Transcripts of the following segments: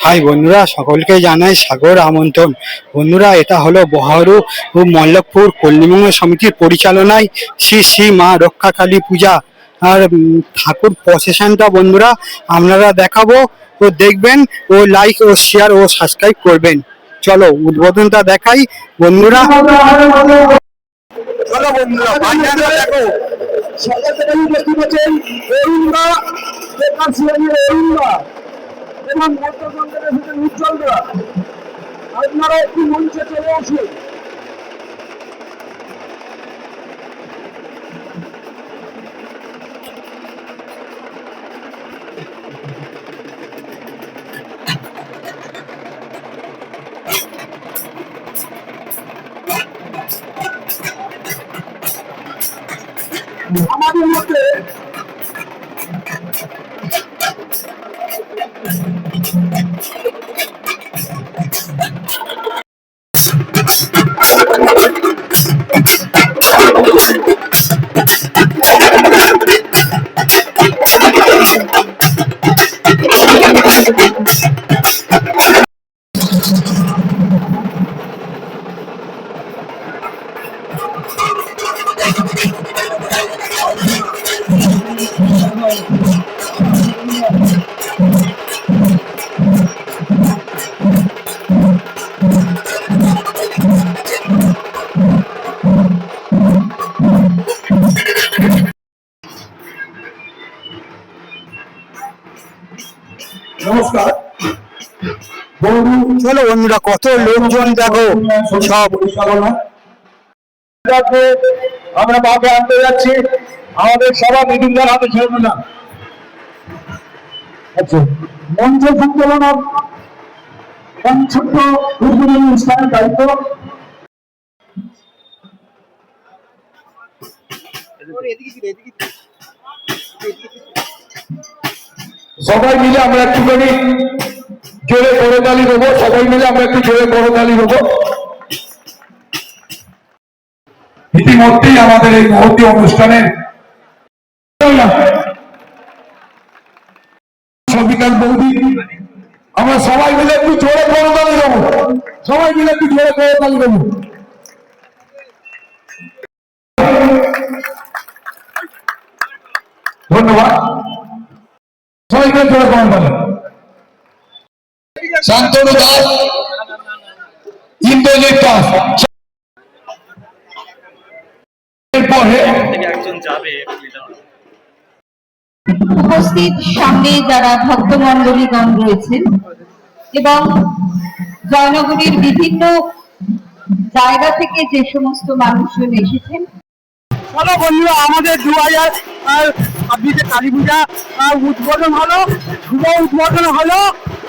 High বন্ধুরা, সকলকে জানাই সাগর আমন্ত্রণ। বন্ধুরা, এটা হলো বহারু ও মল্লকপুর কল্যাণ সমিতির পরিচালনায় শ্রী শ্রী মা রক্ষাকালী পূজা আর ঠাকুর প্রসেশনটা বন্ধুরা আপনারা দেখাবো ও দেখবেন ও লাইক ও শেয়ার ও সাবস্ক্রাইব করবেন। চলো উদ্বোধনটা দেখাই বন্ধুরা। চলো বন্ধুরা, বাজারটা দেখো। সকাল থেকে উপস্থিত আছেন অরুণদা, এবং মধ্যপ্রদেশের সাথে উজ্জ্বলরা। আপনারা একটু মঞ্চে চলে আসুন। আমাদের মধ্যে নমস্কার। চলো বন্ধুরা, কত লোকজন দেখো। সব আমরা মাকে আনতে যাচ্ছি। আমাদের সবার মিটিংদার হাতে ছেড়ে না। আচ্ছা, মঞ্চ সঞ্চালনার ছোট্ট উদ্বোধনী অনুষ্ঠানের দায়িত্ব সবাই মিলে আমরা একটুখানি জোরে করতালি দেবো। সবাই মিলে আমরা একটু জোরে করতালি দেবো। ইতিমধ্যেই আমাদের এই মহতী অনুষ্ঠানের সবিকাল বৌদি, আমরা সবাই মিলে একটু জোরে করতালি দেবো। সবাই মিলে একটু জোরে করতালি দেবো। ধন্যবাদ। সবাই মিলে জোরে করতালি। শান্তনু দাস, ইন্দ্রজিৎ দাস, উপস্থিত সামনে যারা ভক্তমন্ডলীগণ রয়েছেন এবং জয়নগরীর বিভিন্ন জায়গা থেকে যে সমস্ত মানুষজন এসেছেন। চলো বন্ধুরা, আমাদের 2026 কালী পূজা উদ্বোধন হলো, শুভ উদ্বোধন হলো।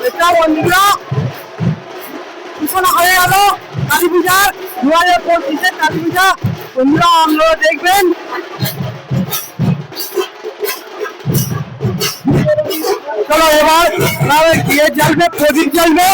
এটা বন্ধুরা সূচনা হয়ে গেল কালী পূজার। 2025 কালী পূজা বন্ধুরা আপনারা দেখবেন। চলো এবার গিয়ে জ্বলবে, প্রদীপ জ্বলবে।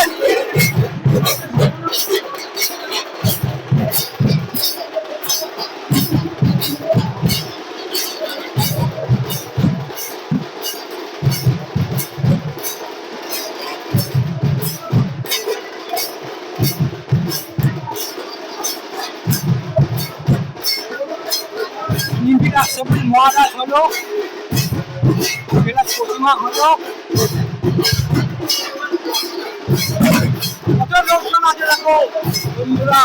মহারাজ হলো, প্রতিমা হলো। কত লোকজন আছে দেখো বন্ধুরা।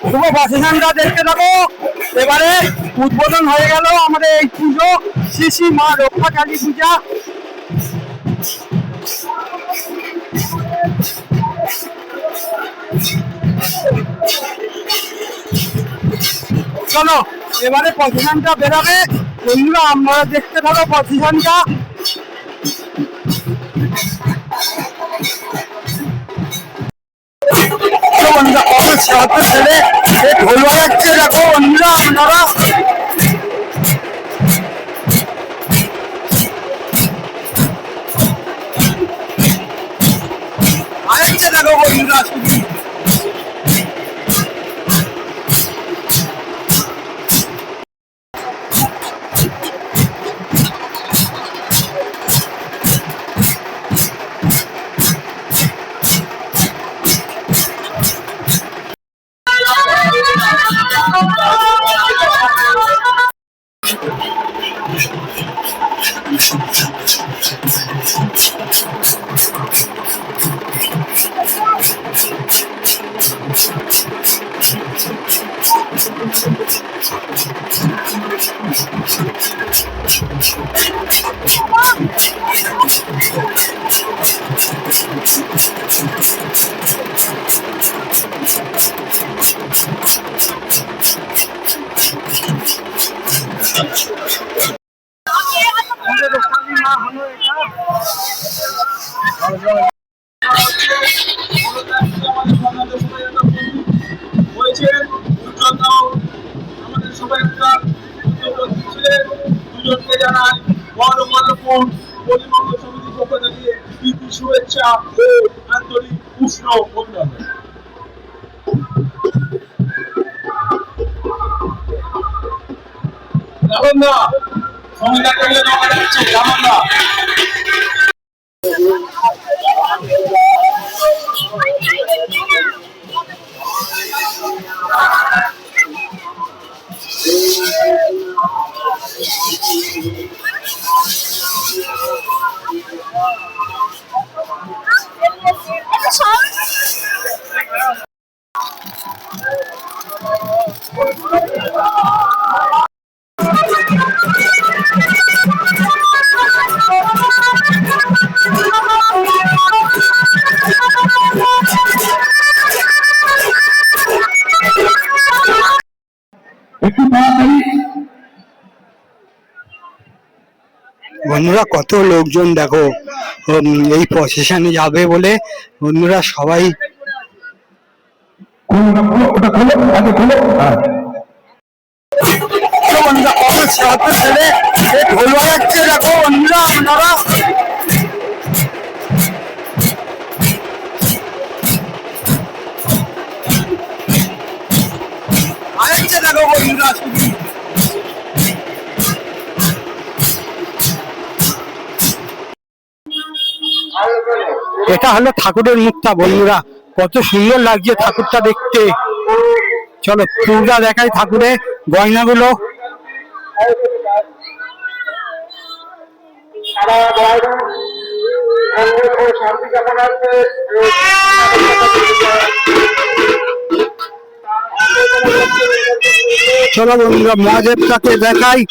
শুভ প্রসেশনটা দেখতে থাকো। এবারে উদ্বোধন হয়ে গেল আমাদের এই পুজো, শ্রী শ্রী মা রক্ষাকালী পূজা। চলো এবারে প্রসেশনটা বেরোবে বন্ধুরা, আপনারা দেখতে থাকো প্রসেশনটা। বন্ধুরা কত ছোট ছেলে ঢোল বাজাচ্ছে দেখো বন্ধুরা আপনারা। আরেকটা দেখো বন্ধুরা, আমাদের সবাই ছিলেন দুজনকে জানাই মল্লপুর পরিমঙ্গল সমিতির পক্ষ থেকে প্রীতি শুভেচ্ছা ও আন্তরিক উষ্ণ অভিনন্দন। রামন দা সঙ্গীতা করলে দেখা যাচ্ছে রামন দা বন্ধুরা কত লোকজন দেখো এই প্রসেশনে যাবে বলে বন্ধুরা সবাই ঢোল বাজাচ্ছে দেখো বন্ধুরা আপনারা আরেকটা দেখো বন্ধুরা এটা হলো ঠাকুরের মুখটা বন্ধুরা, কত সুন্দর লাগছে ঠাকুরটা দেখতে। চলো পুরোটা দেখাই ঠাকুরের গয়নাগুলো। চলো বন্ধুরা মহাদেবটাকে দেখাই।